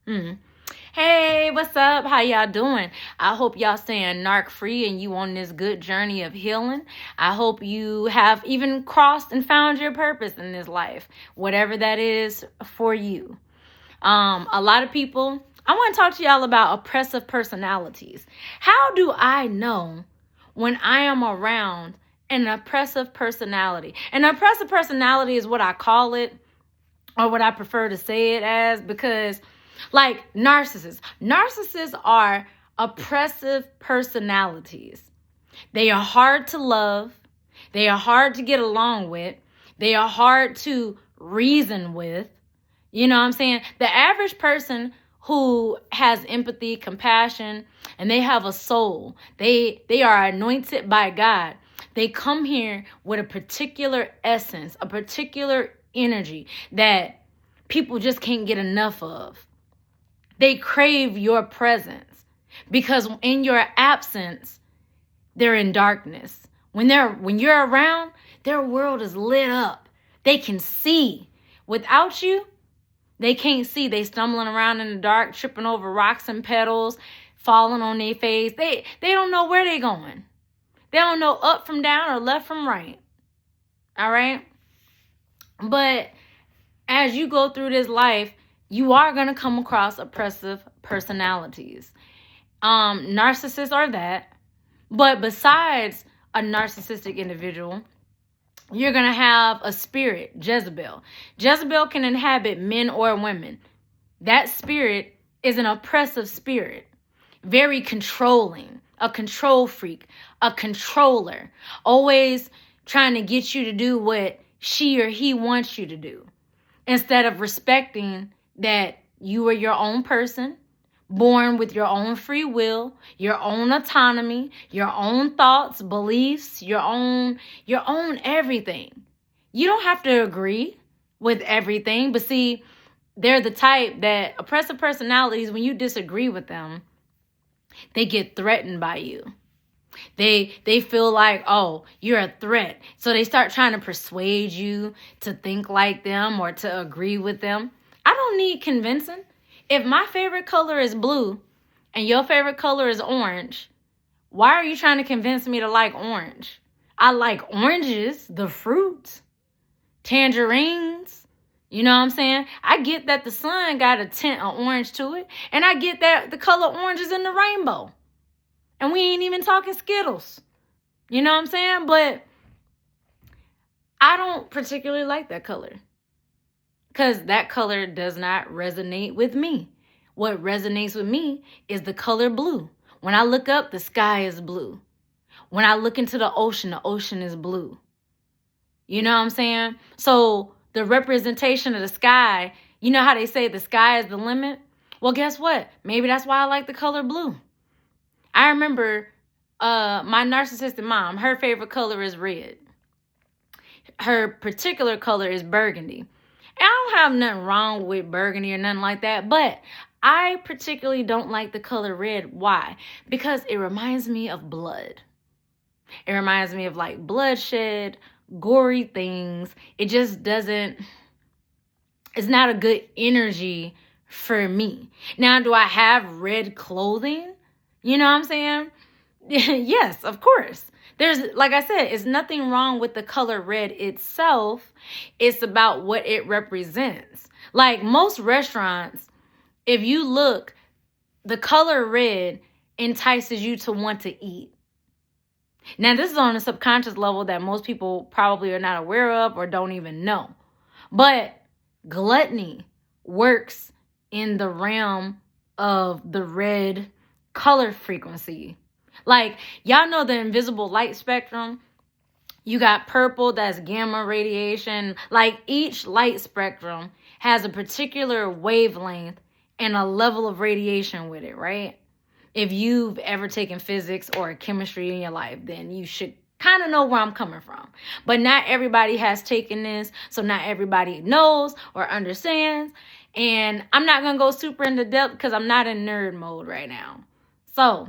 Mm. Hey, what's up? How y'all doing? I hope y'all staying narc free and you on this good journey of healing. I hope you have even crossed and found your purpose in this life, whatever that is for you. A lot of people, I want to talk to y'all about oppressive personalities. How do I know when I am around an oppressive personality? An oppressive personality is what I call it, or what I prefer to say it as, because like narcissists are oppressive personalities. They are hard to love. They are hard to get along with. They are hard to reason with. You know what I'm saying? The average person who has empathy, compassion, and they have a soul, they are anointed by God. They come here with a particular essence, a particular energy that people just can't get enough of. They crave your presence because in your absence, they're in darkness. When you're around, their world is lit up. They can see. Without you, they can't see. They stumbling around in the dark, tripping over rocks and petals, falling on their face. They don't know where they're going. They don't know up from down or left from right. All right? But as you go through this life, you are going to come across oppressive personalities. Narcissists are that. But besides a narcissistic individual, you're going to have a spirit, Jezebel. Jezebel can inhabit men or women. That spirit is an oppressive spirit, very controlling, a control freak, a controller, always trying to get you to do what she or he wants you to do, instead of respecting that you are your own person, born with your own free will, your own autonomy, your own thoughts, beliefs, your own everything. You don't have to agree with everything, but see, they're the type that oppressive personalities, when you disagree with them, they get threatened by you. They feel like, oh, you're a threat. So they start trying to persuade you to think like them or to agree with them. I don't need convincing. If my favorite color is blue and your favorite color is orange, why are you trying to convince me to like orange? I like oranges, the fruit, tangerines. You know what I'm saying? I get that the sun got a tint of orange to it, and I get that the color orange is in the rainbow. And we ain't even talking Skittles. You know what I'm saying? But I don't particularly like that color, because that color does not resonate with me. What resonates with me is the color blue. When I look up, the sky is blue. When I look into the ocean is blue. You know what I'm saying? So the representation of the sky, you know how they say the sky is the limit? Well, guess what? Maybe that's why I like the color blue. I remember my narcissistic mom, her favorite color is red. Her particular color is burgundy. And I don't have nothing wrong with burgundy or nothing like that, but I particularly don't like the color red. Why? Because it reminds me of blood. It reminds me of like bloodshed, gory things. It just doesn't, it's not a good energy for me. Now, do I have red clothing? You know what I'm saying? Yes, of course. There's, like I said, it's nothing wrong with the color red itself. It's about what it represents. Like most restaurants, if you look, the color red entices you to want to eat. Now, this is on a subconscious level that most people probably are not aware of or don't even know. But gluttony works in the realm of the red color frequency. Like, y'all know the invisible light spectrum? You got purple, that's gamma radiation. Like, each light spectrum has a particular wavelength and a level of radiation with it, right? If you've ever taken physics or chemistry in your life, then you should kind of know where I'm coming from. But not everybody has taken this, so not everybody knows or understands. And I'm not going to go super into depth because I'm not in nerd mode right now. So,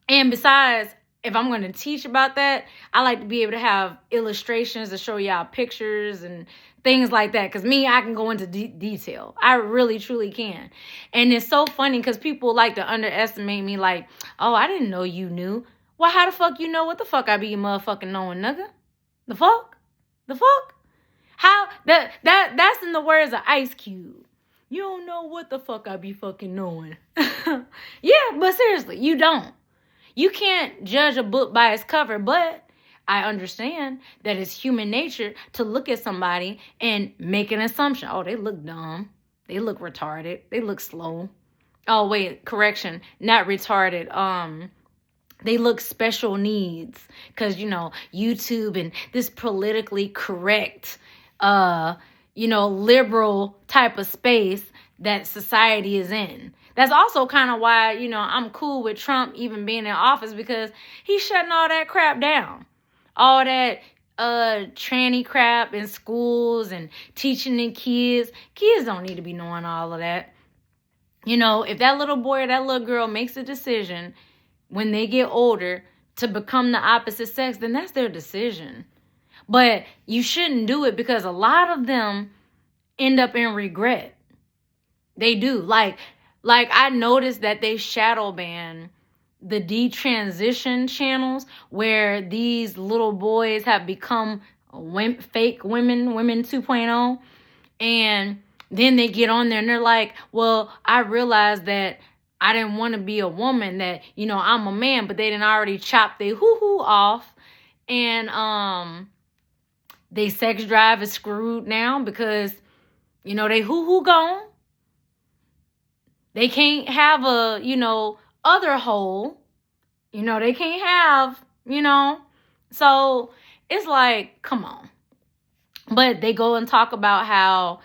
and besides, if I'm going to teach about that, I like to be able to have illustrations to show y'all pictures and Things like that. Because me, I can go into detail. I really, truly can. And it's so funny because people like to underestimate me like, oh, I didn't know you knew. Well, how the fuck you know what the fuck I be motherfucking knowing, nigga? The fuck? The fuck? How? That's in the words of Ice Cube. You don't know what the fuck I be fucking knowing. Yeah, but seriously, you don't. You can't judge a book by its cover, but I understand that it's human nature to look at somebody and make an assumption. Oh, they look dumb. They look retarded. They look slow. Oh, wait, correction. Not retarded. They look special needs. Because, YouTube and this politically correct, liberal type of space that society is in. That's also kind of why, I'm cool with Trump even being in office, because he's shutting all that crap down. All that tranny crap in schools and teaching the kids. Kids don't need to be knowing all of that. If that little boy or that little girl makes a decision when they get older to become the opposite sex, then that's their decision. But you shouldn't do it, because a lot of them end up in regret. They do. Like I noticed that they shadow ban the detransition channels where these little boys have become fake women 2.0. And then they get on there and they're like, well, I realized that I didn't want to be a woman, that, I'm a man, but they didn't already chop their hoo-hoo off. And they sex drive is screwed now because, they hoo-hoo gone. They can't have a, other hole. They can't have, So it's like, come on. But they go and talk about how,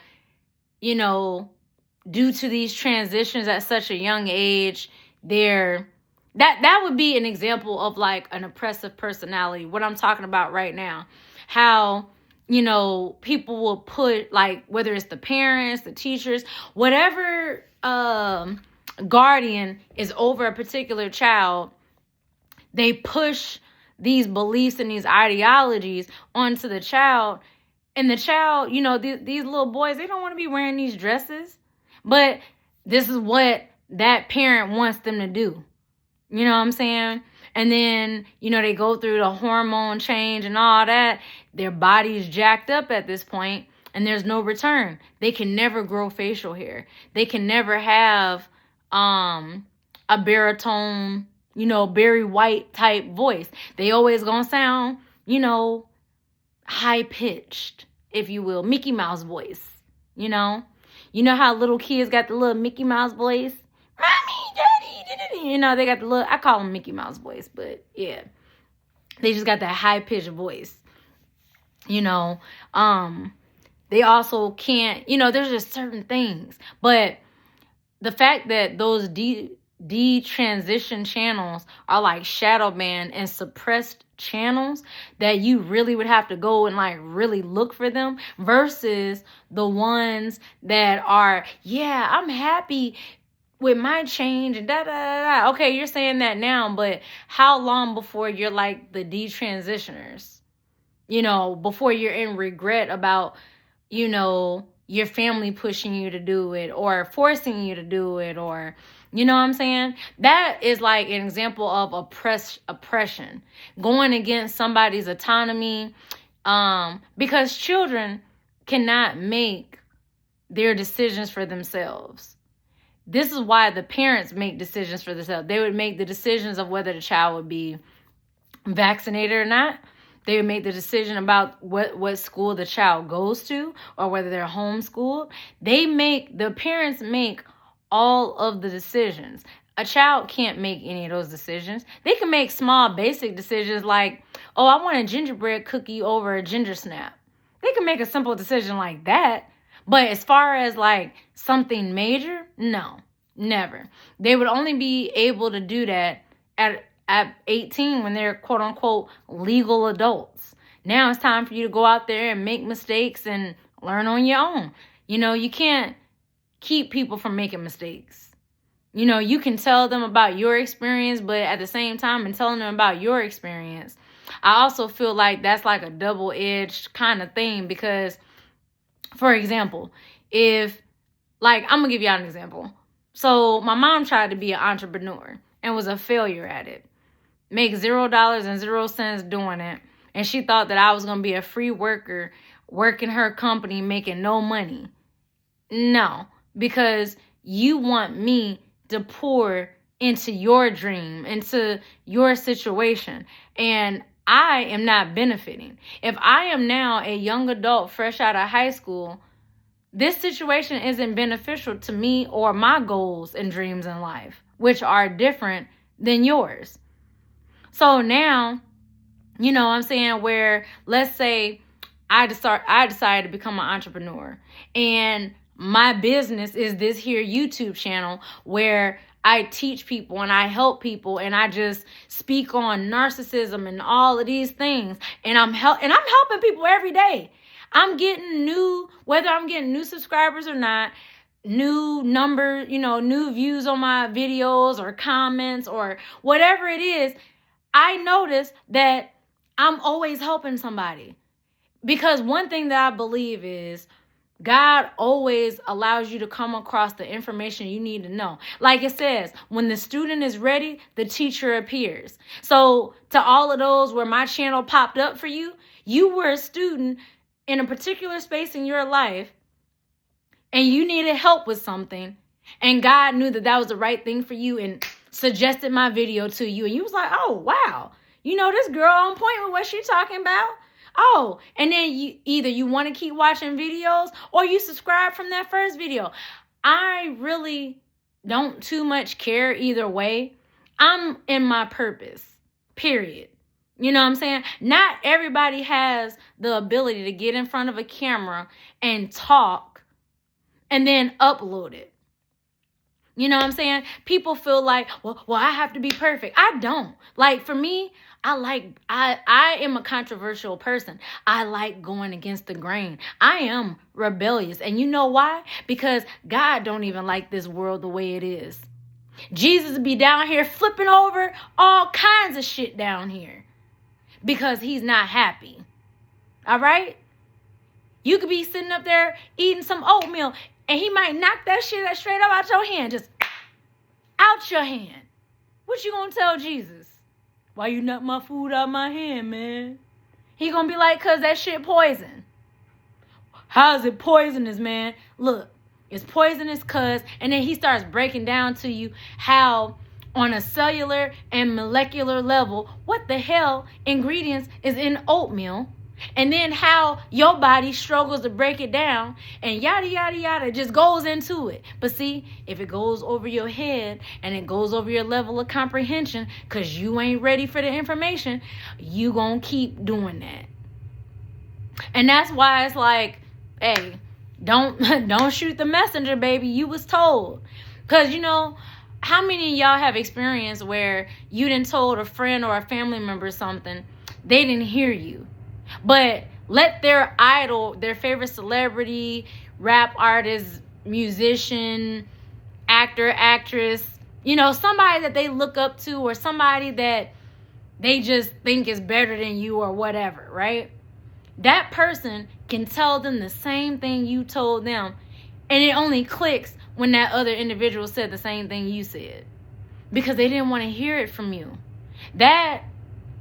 due to these transitions at such a young age, that would be an example of like an oppressive personality. What I'm talking about right now. How, people will put, like, whether it's the parents, the teachers, whatever guardian is over a particular child, they push these beliefs and these ideologies onto the child. And the child, these little boys, they don't want to be wearing these dresses. But this is what that parent wants them to do. You know what I'm saying? And then, they go through the hormone change and all that. Their body's jacked up at this point, and there's no return. They can never grow facial hair. They can never have a baritone, Barry White type voice. They always gonna sound, high pitched, if you will, Mickey Mouse voice. You know how little kids got the little Mickey Mouse voice? Mommy, daddy, they got the little, I call them Mickey Mouse voice, but yeah, they just got that high pitched voice. They also can't, there's just certain things, but the fact that those detransition channels are like shadow banned and suppressed channels that you really would have to go and like really look for them, versus the ones that are, yeah, I'm happy with my change and da da da da. Okay, you're saying that now, but how long before you're like the detransitioners? Before you're in regret about, your family pushing you to do it or forcing you to do it, or, you know what I'm saying? That is like an example of oppression, going against somebody's autonomy, because children cannot make their decisions for themselves. This is why the parents make decisions for themselves. They would make the decisions of whether the child would be vaccinated or not. They would make the decision about what school the child goes to, or whether they're homeschooled. The parents make all of the decisions. A child can't make any of those decisions. They can make small, basic decisions like, oh, I want a gingerbread cookie over a ginger snap. They can make a simple decision like that. But as far as like something major, no, never. They would only be able to do that at 18 when they're quote unquote legal adults. Now it's time for you to go out there and make mistakes and learn on your own. You can't keep people from making mistakes. You can tell them about your experience, but at the same time, in telling them about your experience, I also feel like that's like a double-edged kind of thing, because For example, if, like, I'm gonna give y'all an example. So my mom tried to be an entrepreneur and was a failure at it. Make $0.00 doing it. And she thought that I was gonna be a free worker working her company making no money. No, because you want me to pour into your dream, into your situation. And I am not benefiting. If I am now a young adult fresh out of high school, this situation isn't beneficial to me or my goals and dreams in life, which are different than yours. So now, you know what I'm saying, where let's say I decided to become an entrepreneur, and my business is this here YouTube channel where I teach people and I help people and I just speak on narcissism and all of these things, and I'm helping people every day. I'm getting whether I'm getting new subscribers or not, new numbers, new views on my videos or comments or whatever it is. I notice that I'm always helping somebody, because one thing that I believe is God always allows you to come across the information you need to know. Like it says, when the student is ready, the teacher appears. So to all of those where my channel popped up for you, you were a student in a particular space in your life and you needed help with something, and God knew that that was the right thing for you and suggested my video to you, and you was like, oh wow, this girl on point with what she's talking about. Oh, and then you want to keep watching videos or you subscribe from that first video. I really don't too much care either way. I'm in my purpose, period. You know what I'm saying? Not everybody has the ability to get in front of a camera and talk and then upload it. You know what I'm saying? People feel like, well, I have to be perfect. I don't. Like, for me, I am a controversial person. I like going against the grain. I am rebellious. And you know why? Because God don't even like this world the way it is. Jesus be down here flipping over all kinds of shit down here because he's not happy. All right? You could be sitting up there eating some oatmeal and he might knock that shit straight up out your hand. Just out your hand. What you gonna tell Jesus? Why you knock my food out my hand, man? He gonna be like, cause that shit poison. How is it poisonous, man? Look, it's poisonous cause, and then he starts breaking down to you how on a cellular and molecular level, what the hell ingredients is in oatmeal, and then how your body struggles to break it down, and yada, yada, yada, just goes into it. But see, if it goes over your head and it goes over your level of comprehension because you ain't ready for the information, you gonna keep doing that. And that's why it's like, hey, don't shoot the messenger, baby. You was told. Because, how many of y'all have experienced where you done told a friend or a family member something, they didn't hear you, but let their idol, their favorite celebrity, rap artist, musician, actor, actress, somebody that they look up to or somebody that they just think is better than you or whatever, right? That person can tell them the same thing you told them, and it only clicks when that other individual said the same thing you said because they didn't want to hear it from you. That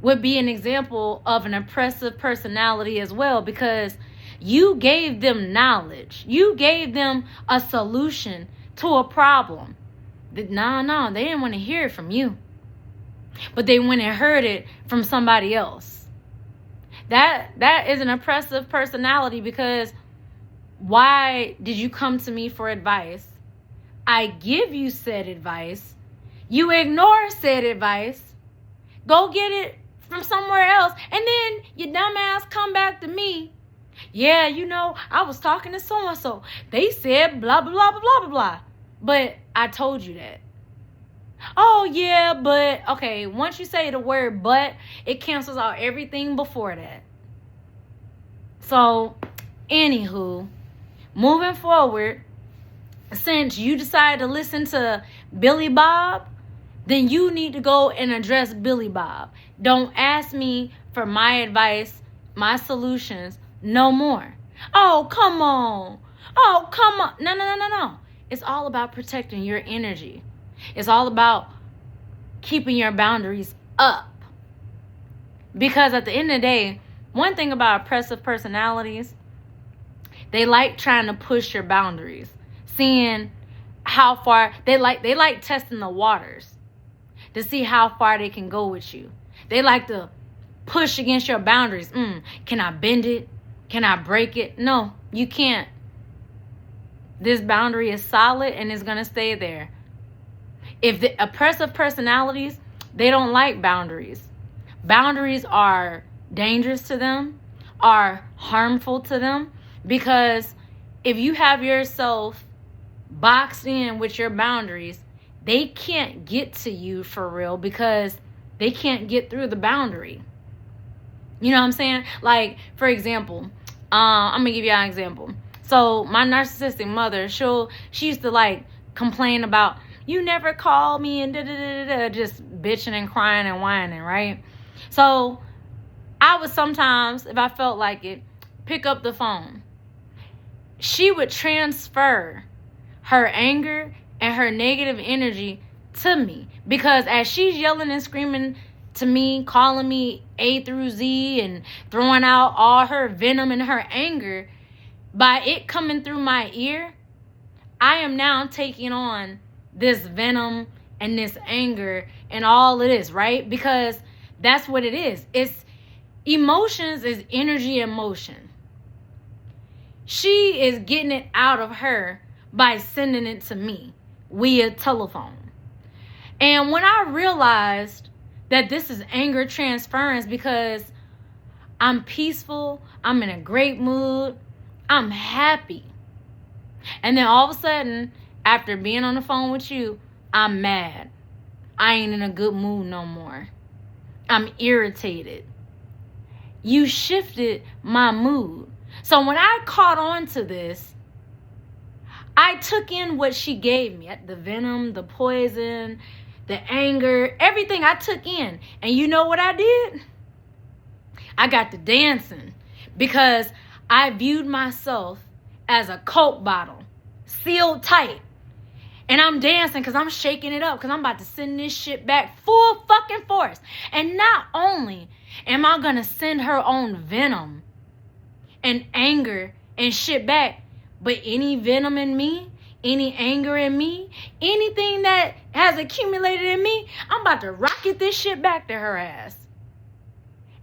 would be an example of an oppressive personality as well, because you gave them knowledge. You gave them a solution to a problem. No, they didn't want to hear it from you, but they went and heard it from somebody else. That is an oppressive personality, because why did you come to me for advice? I give you said advice. You ignore said advice. Go get it from somewhere else. And then your dumb ass come back to me. Yeah, I was talking to so-and-so. They said blah, blah, blah, blah, blah, blah. But I told you that. Oh, yeah, but. Okay, once you say the word but, it cancels out everything before that. So, anywho, moving forward, since you decided to listen to Billy Bob, then you need to go and address Billy Bob. Don't ask me for my advice, my solutions, no more. Oh, come on. Oh, come on. No, no, no, no, no. It's all about protecting your energy. It's all about keeping your boundaries up. Because at the end of the day, one thing about oppressive personalities, they like trying to push your boundaries, seeing how far they like testing the waters to see how far they can go with you. They like to push against your boundaries. Can I bend it? Can I break it? No, you can't. This boundary is solid and it's going to stay there. If the oppressive personalities, they don't like boundaries. Boundaries are dangerous to them, are harmful to them, because if you have yourself boxed in with your boundaries, they can't get to you for real because they can't get through the boundary. You know what I'm saying? Like, for example, I'm going to give you an example. So my narcissistic mother, she used to like complain about, you never call me and just bitching and crying and whining, right? So I would sometimes, if I felt like it, pick up the phone. She would transfer her anger and her negative energy to me, because as she's yelling and screaming to me, calling me A through Z and throwing out all her venom and her anger, by it coming through my ear, I am now taking on this venom and this anger and all it is, right? Because that's what it is. It's emotions is energy and motion. She is getting it out of her by sending it to me via telephone. And when I realized that this is anger transference, because I'm peaceful, I'm in a great mood, I'm happy. And then all of a sudden, after being on the phone with you, I'm mad. I ain't in a good mood no more. I'm irritated. You shifted my mood. So when I caught on to this, I took in what she gave me, the venom, the poison, the anger, everything I took in. And you know what I did? I got to dancing, because I viewed myself as a Coke bottle, sealed tight. And I'm dancing because I'm shaking it up, because I'm about to send this shit back full fucking force. And not only am I going to send her own venom and anger and shit back, but any venom in me, any anger in me, anything that has accumulated in me, I'm about to rocket this shit back to her ass.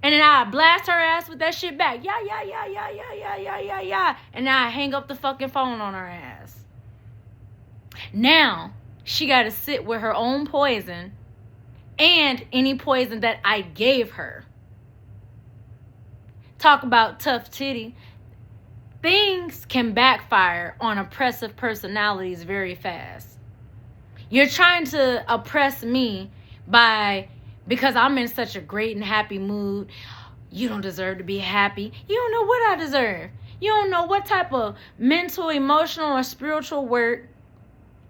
And then I blast her ass with that shit back. Yeah, yeah, yeah, yeah, yeah, yeah, yeah, yeah, yeah. And then I hang up the fucking phone on her ass. Now, she got to sit with her own poison and any poison that I gave her. Talk about tough titty. Things can backfire on oppressive personalities very fast. You're trying to oppress me because I'm in such a great and happy mood. You don't deserve to be happy. You don't know what I deserve. You don't know what type of mental, emotional, or spiritual work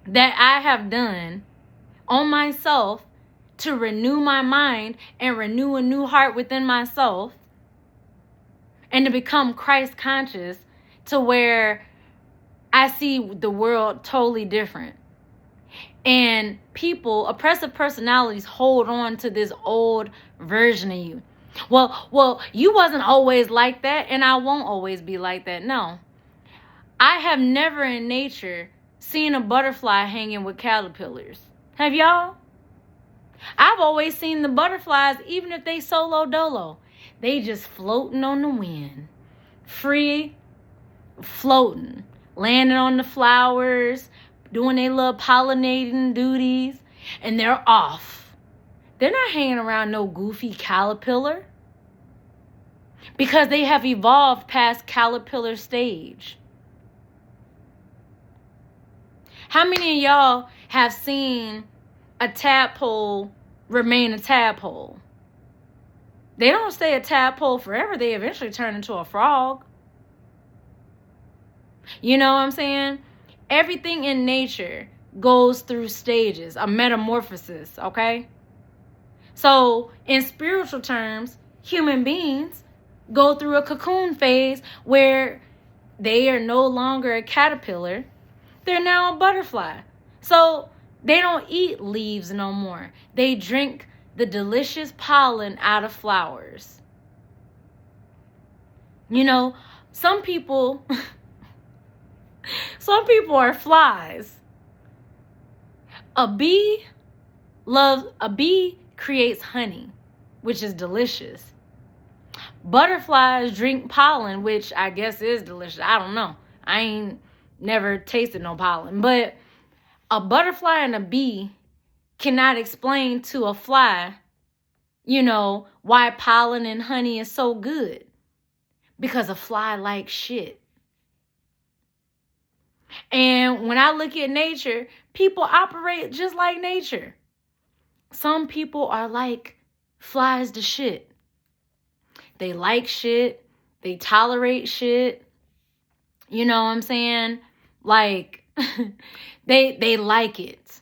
that I have done on myself to renew my mind and renew a new heart within myself, and to become Christ conscious, to where I see the world totally different. And people, oppressive personalities, hold on to this old version of you. Well, you wasn't always like that, and I won't always be like that. No. I have never in nature seen a butterfly hanging with caterpillars. Have y'all? I've always seen the butterflies, even if they solo dolo, they just floating on the wind. Free, floating, landing on the flowers, doing their little pollinating duties, and they're off. They're not hanging around no goofy caterpillar, because they have evolved past caterpillar stage. How many of y'all have seen a tadpole remain a tadpole? They don't stay a tadpole forever. They eventually turn into a frog. You know what I'm saying? Everything in nature goes through stages, a metamorphosis, okay? So in spiritual terms, human beings go through a cocoon phase where they are no longer a caterpillar. They're now a butterfly. So they don't eat leaves no more. They drink the delicious pollen out of flowers. You know, some people are flies. A bee creates honey, which is delicious. Butterflies drink pollen, which I guess is delicious. I don't know. I ain't never tasted no pollen. But a butterfly and a bee cannot explain to a fly, why pollen and honey is so good. Because a fly likes shit. And when I look at nature, people operate just like nature. Some people are like flies to shit. They like shit. They tolerate shit. You know what I'm saying? Like, they like it.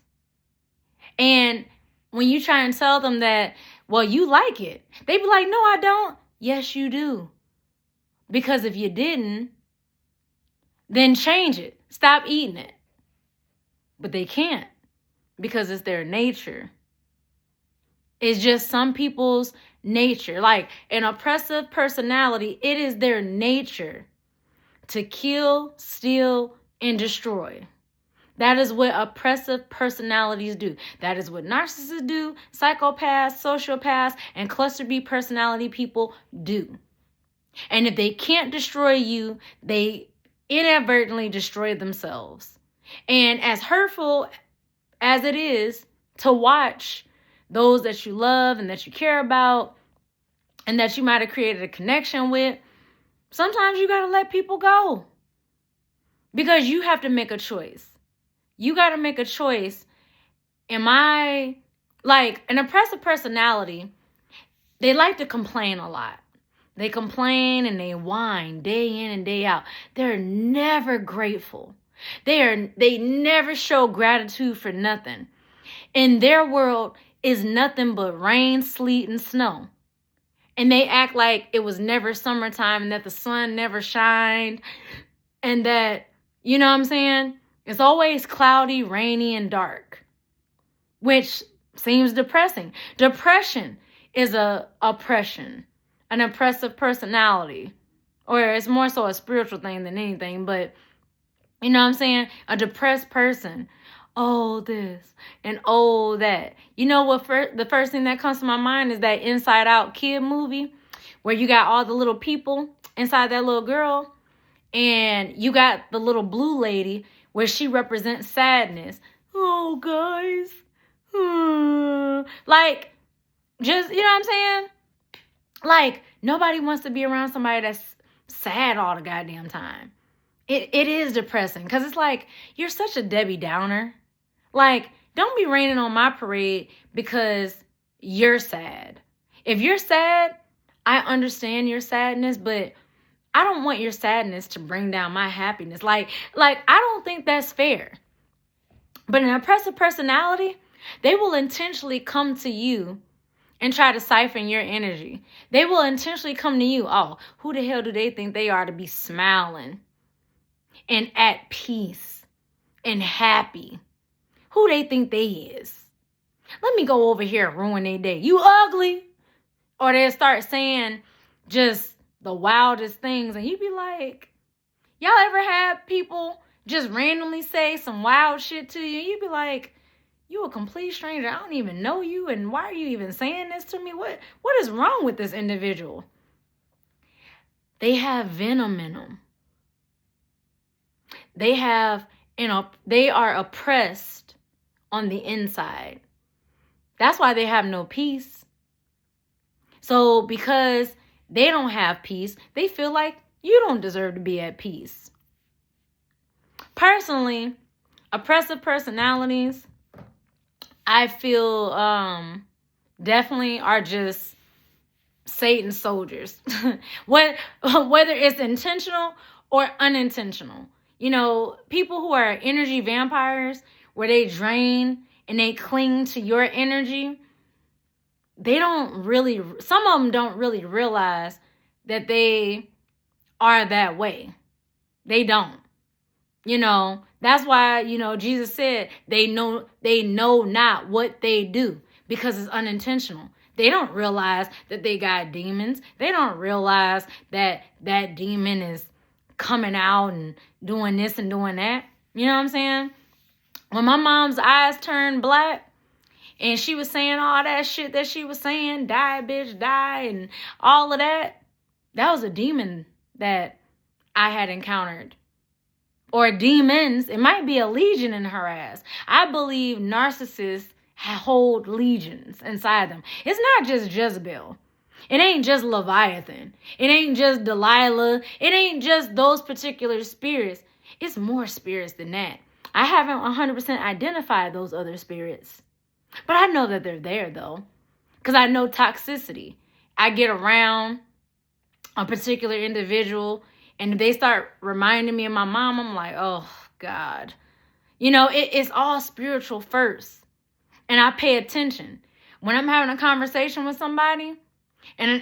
And when you try and tell them that, well, you like it, they be like, no, I don't. Yes, you do. Because if you didn't, then change it. Stop eating it. But they can't, because it's their nature. It's just some people's nature. Like an oppressive personality, it is their nature to kill, steal, and destroy. That is what oppressive personalities do. That is what narcissists do, psychopaths, sociopaths, and cluster B personality people do. And if they can't destroy you, they inadvertently destroy themselves. And as hurtful as it is to watch those that you love and that you care about and that you might have created a connection with, sometimes you got to let people go. Because you have to make a choice. You got to make a choice. Am I, like, an oppressive personality, they like to complain a lot. They complain and they whine day in and day out. They're never grateful. They never show gratitude for nothing. In their world is nothing but rain, sleet, and snow. And they act like it was never summertime and that the sun never shined. And that, you know what I'm saying? It's always cloudy, rainy, and dark. Which seems depressing. Depression is a oppression. An oppressive personality. Or it's more so a spiritual thing than anything. But, you know what I'm saying? A depressed person. Oh, this and oh, that. You know what? The first thing that comes to my mind is that Inside Out kid movie. Where you got all the little people inside that little girl. And you got the little blue lady where she represents sadness. Oh, guys. Like, just, you know what I'm saying? Like, nobody wants to be around somebody that's sad all the goddamn time. It is depressing because it's like, you're such a Debbie Downer. Like, don't be raining on my parade because you're sad. If you're sad, I understand your sadness, but I don't want your sadness to bring down my happiness. Like I don't think that's fair. But an oppressive personality, they will intentionally come to you and try to siphon your energy. They will intentionally come to you. Oh, who the hell do they think they are to be smiling and at peace and happy? Who they think they is? Let me go over here and ruin their day. You ugly. Or they'll start saying just the wildest things. And you be like, y'all ever had people just randomly say some wild shit to you? You be like, you a complete stranger. I don't even know you. And why are you even saying this to me? What is wrong with this individual? They have venom in them. They are oppressed on the inside. That's why they have no peace. So because they don't have peace, they feel like you don't deserve to be at peace. Personally, oppressive personalities, I feel definitely are just Satan soldiers. Whether it's intentional or unintentional. You know, people who are energy vampires, where they drain and they cling to your energy, some of them don't really realize that they are that way. They don't. That's why, Jesus said they know not what they do, because it's unintentional. They don't realize that they got demons. They don't realize that that demon is coming out and doing this and doing that. You know what I'm saying? When my mom's eyes turned black and she was saying all that shit that she was saying, die, bitch, die, and all of that, that was a demon that I had encountered. Or demons. It might be a legion in her ass. I believe narcissists hold legions inside them. It's not just Jezebel. It ain't just Leviathan. It ain't just Delilah. It ain't just those particular spirits. It's more spirits than that. I haven't 100% identified those other spirits. But I know that they're there, though. Because I know toxicity. I get around a particular individual, and if they start reminding me of my mom, I'm like, oh, God. It's all spiritual first. And I pay attention. When I'm having a conversation with somebody, and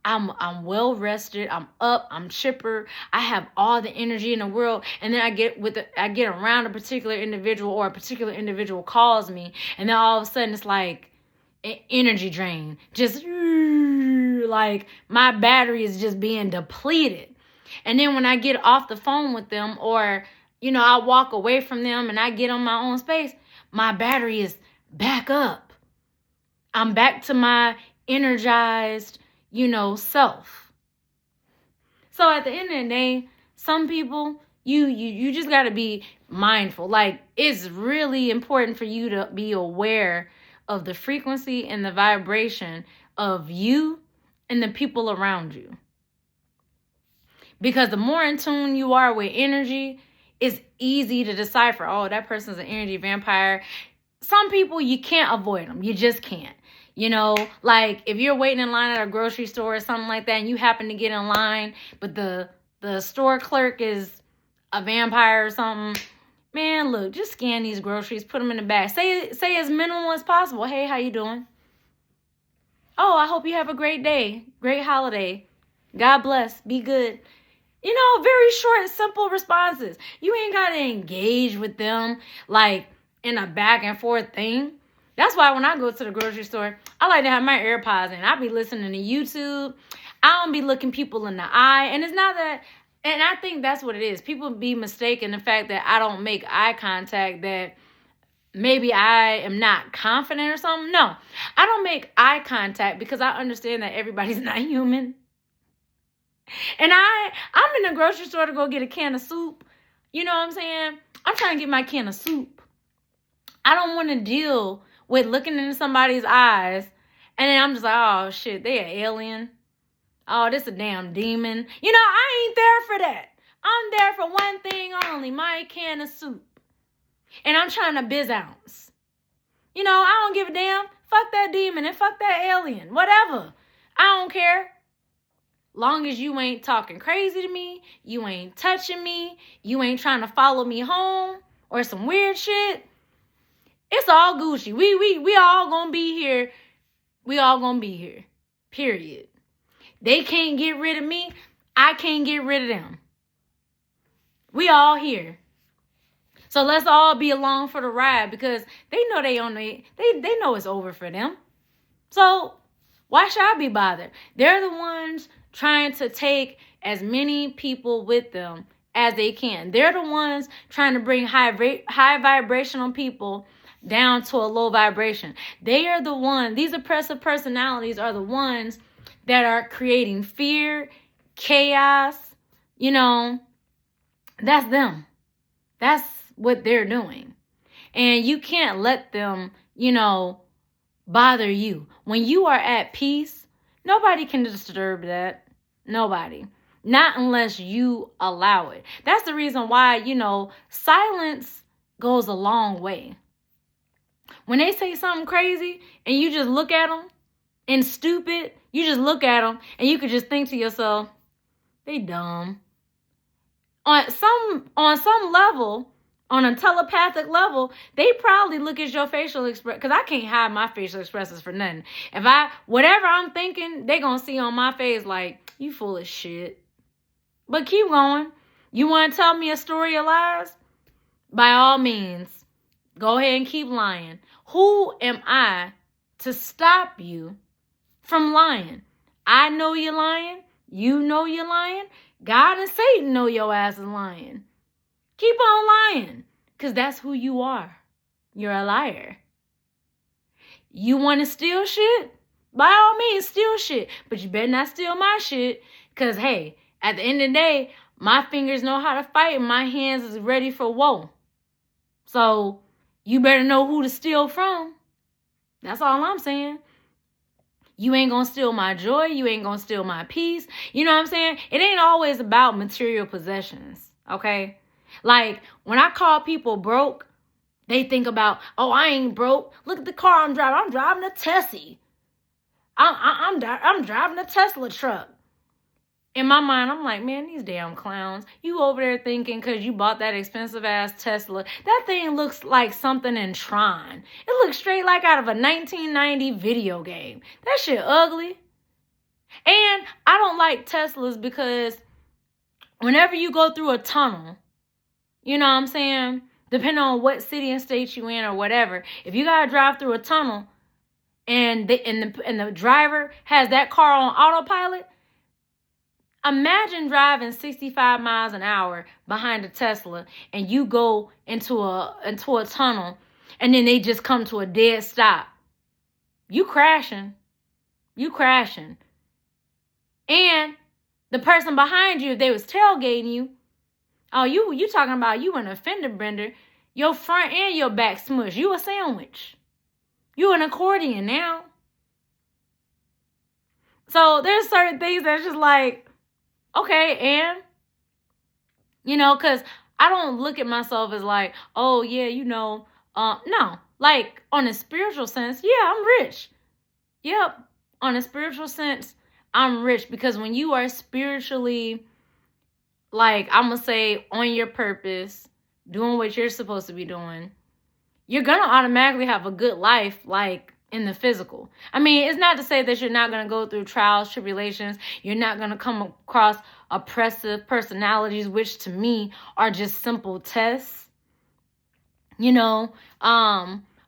I'm well rested, I'm up, I'm chipper, I have all the energy in the world, and then I get around a particular individual, or a particular individual calls me, and then all of a sudden it's like an energy drain. Just like my battery is just being depleted. And then when I get off the phone with them, or I walk away from them and I get on my own space, my battery is back up. I'm back to my energized, self. So at the end of the day, some people, you just got to be mindful. Like, it's really important for you to be aware of the frequency and the vibration of you and the people around you. Because the more in tune you are with energy, it's easy to decipher, oh, that person's an energy vampire. Some people, you can't avoid them. You just can't. Like if you're waiting in line at a grocery store or something like that, and you happen to get in line, but the store clerk is a vampire or something, man, look, just scan these groceries, put them in the bag. Say as minimal as possible. Hey, how you doing? Oh, I hope you have a great day. Great holiday. God bless. Be good. Very short, simple responses. You ain't got to engage with them like in a back and forth thing. That's why when I go to the grocery store, I like to have my AirPods in. I be listening to YouTube. I don't be looking people in the eye. And it's not that, and I think that's what it is. People be mistaken the fact that I don't make eye contact, that maybe I am not confident or something. No, I don't make eye contact because I understand that everybody's not human. And I'm in the grocery store to go get a can of soup. You know what I'm saying? I'm trying to get my can of soup. I don't want to deal with looking into somebody's eyes and then I'm just like, oh shit, they an alien. Oh, this a damn demon. I ain't there for that. I'm there for one thing only, my can of soup. And I'm trying to biz ounce. I don't give a damn. Fuck that demon and fuck that alien. Whatever. I don't care. Long as you ain't talking crazy to me, you ain't touching me, you ain't trying to follow me home or some weird shit, it's all Gucci. We all gonna be here. We all gonna be here. Period. They can't get rid of me. I can't get rid of them. We all here. So let's all be along for the ride, because they know they know it's over for them. So why should I be bothered? They're the ones trying to take as many people with them as they can. They're the ones trying to bring high vibrational people down to a low vibration. They are the ones, these oppressive personalities are the ones that are creating fear, chaos. That's them. That's what they're doing. And you can't let them, bother you. When you are at peace, nobody can disturb that. Nobody. Not unless you allow it. That's the reason why, silence goes a long way. When they say something crazy and you just look at them and stupid, you just look at them and you could just think to yourself, they dumb. On some level, on a telepathic level, they probably look at your facial expression, because I can't hide my facial expressions for nothing. Whatever I'm thinking, they gonna see on my face like, you full of shit. But keep going. You want to tell me a story of lies? By all means, go ahead and keep lying. Who am I to stop you from lying? I know you're lying. You know you're lying. God and Satan know your ass is lying. Keep on lying, because that's who you are. You're a liar. You want to steal shit? By all means, steal shit. But you better not steal my shit, because, hey, at the end of the day, my fingers know how to fight and my hands is ready for war. So you better know who to steal from. That's all I'm saying. You ain't gonna steal my joy. You ain't gonna steal my peace. You know what I'm saying? It ain't always about material possessions, okay? Like, when I call people broke, they think about, oh, I ain't broke. Look at the car I'm driving. I'm driving a Tessie. I'm driving a Tesla truck. In my mind, I'm like, man, these damn clowns. You over there thinking because you bought that expensive ass Tesla. That thing looks like something in Tron. It looks straight like out of a 1990 video game. That shit ugly. And I don't like Teslas because whenever you go through a tunnel, you know what I'm saying? Depending on what city and state you in or whatever, if you gotta drive through a tunnel and the driver has that car on autopilot, imagine driving 65 miles an hour behind a Tesla and you go into a tunnel and then they just come to a dead stop. You crashing. And the person behind you, if they was tailgating you, oh, you talking about you an offender bender, your front and your back smush. You a sandwich. You an accordion now. So there's certain things that's just like, okay, and, you know, because I don't look at myself as like, oh, yeah, you know, no. Like, on a spiritual sense, yeah, I'm rich. Yep, on a spiritual sense, I'm rich. Because when you are spiritually, like, I'm going to say, on your purpose, doing what you're supposed to be doing, you're going to automatically have a good life, like, in the physical. I mean, it's not to say that you're not going to go through trials, tribulations. You're not going to come across oppressive personalities, which to me are just simple tests. You know,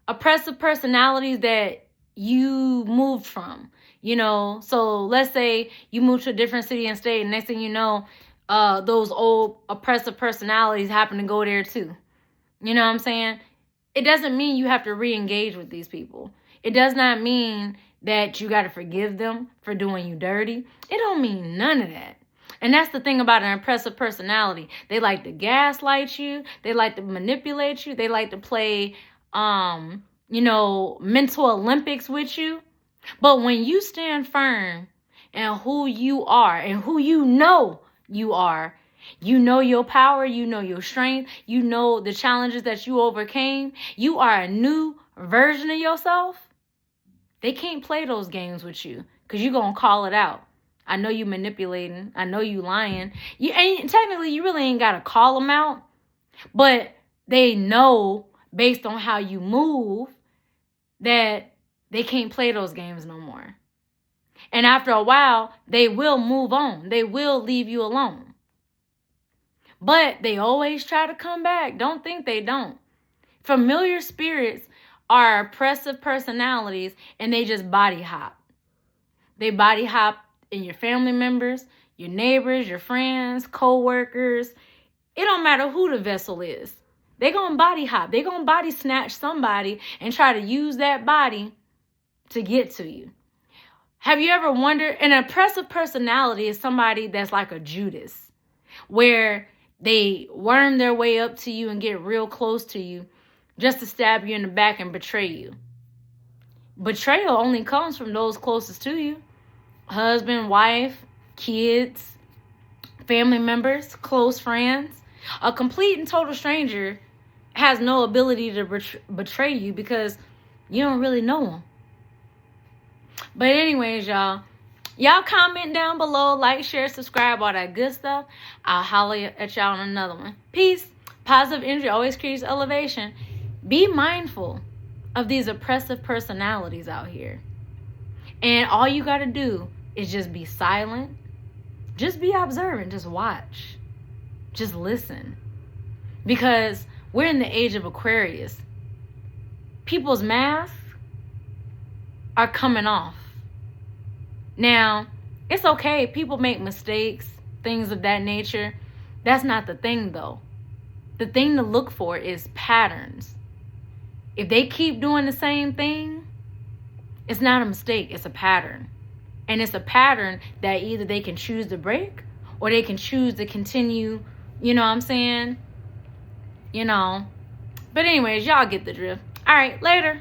oppressive personalities that you moved from, you know. So let's say you move to a different city and state, and next thing you know, those old oppressive personalities happen to go there too. You know what I'm saying? It doesn't mean you have to re-engage with these people. It does not mean that you got to forgive them for doing you dirty. It don't mean none of that. And that's the thing about an oppressive personality. They like to gaslight you. They like to manipulate you. They like to play, you know, mental Olympics with you. But when you stand firm in who you are and who you know you know your power, you know your strength, you know the challenges that you overcame, you are a new version of yourself, they can't play those games with you because you're going to call it out. I know you manipulating. I know you lying. Technically, you really ain't got to call them out, but they know based on how you move that they can't play those games no more. And after a while, they will move on. They will leave you alone. But they always try to come back. Don't think they don't. Familiar spirits are oppressive personalities, and they just body hop. They body hop in your family members, your neighbors, your friends, co-workers. It don't matter who the vessel is. They're going to body hop. They're going to body snatch somebody and try to use that body to get to you. Have you ever wondered, an oppressive personality is somebody that's like a Judas, where they worm their way up to you and get real close to you just to stab you in the back and betray you. Betrayal only comes from those closest to you. Husband, wife, kids, family members, close friends. A complete and total stranger has no ability to betray you because you don't really know them. But anyways, y'all comment down below, like, share, subscribe, all that good stuff. I'll holler at y'all on another one. Peace. Positive energy always creates elevation. Be mindful of these oppressive personalities out here. And all you got to do is just be silent. Just be observant. Just watch. Just listen. Because we're in the age of Aquarius. People's masks are coming off. Now, it's okay. People make mistakes, things of that nature. That's not the thing, though. The thing to look for is patterns. If they keep doing the same thing, it's not a mistake. It's a pattern. And it's a pattern that either they can choose to break or they can choose to continue, you know what I'm saying? You know. But anyways, y'all get the drift. All right, later.